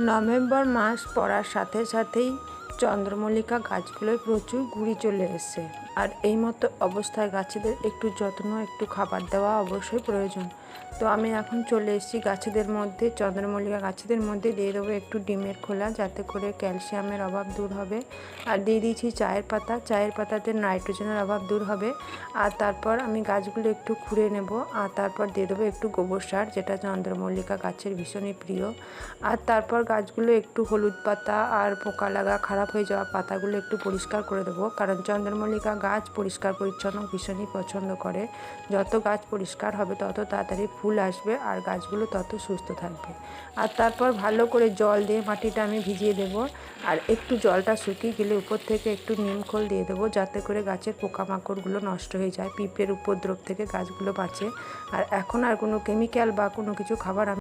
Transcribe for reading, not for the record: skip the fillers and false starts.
November মাস পড়ার সাথে সাথেই চন্দ্রমল্লিকা গাছগুলোয় প্রচুর কুঁড়ি চলে এসেছে। আর এই মতো অবস্থায় গাছেদের একটু যত্ন, একটু খাবার দেওয়া অবশ্যই প্রয়োজন। তো আমি এখন চলে এসেছি গাছেদের মধ্যে, চন্দ্রমল্লিকা গাছেদের মধ্যে দিয়ে দেবো একটু ডিমের খোলা, যাতে করে ক্যালসিয়ামের অভাব দূর হবে। আর দিয়ে দিয়েছি চায়ের পাতা, চায়ের পাতাতে নাইট্রোজেনের অভাব দূর হবে। আর তারপর আমি গাছগুলো একটু খুঁড়ে নেব, আর তারপর দিয়ে দেবো একটু গোবর সার, যেটা চন্দ্রমল্লিকা গাছের ভীষণই প্রিয়। আর তারপর গাছগুলো একটু হলুদ পাতা আর পোকা লাগা, খারাপ হয়ে যাওয়া পাতাগুলো একটু পরিষ্কার করে দেবো, কারণ চন্দ্রমল্লিকা গাছ পরিষ্কার পরিচ্ছন্ন ভীষণই পছন্দ করে। যত গাছ পরিষ্কার হবে তত তাড়াতাড়ি ফুল আসবে আর গাছগুলো তত সুস্থ থাকবে। আর তারপর ভালো করে জল দিয়ে মাটিটা আমি ভিজিয়ে দেব। আর একটু জলটা শুকিয়ে গেলে উপর থেকে একটু নিমখোল দিয়ে দেবো, যাতে করে গাছের পোকামাকড়গুলো নষ্ট হয়ে যায়, পিঁপড়ের উপদ্রব থেকে গাছগুলো বাঁচে। আর এখন আর কোনো কেমিক্যাল বা কোনো কিছু খাবার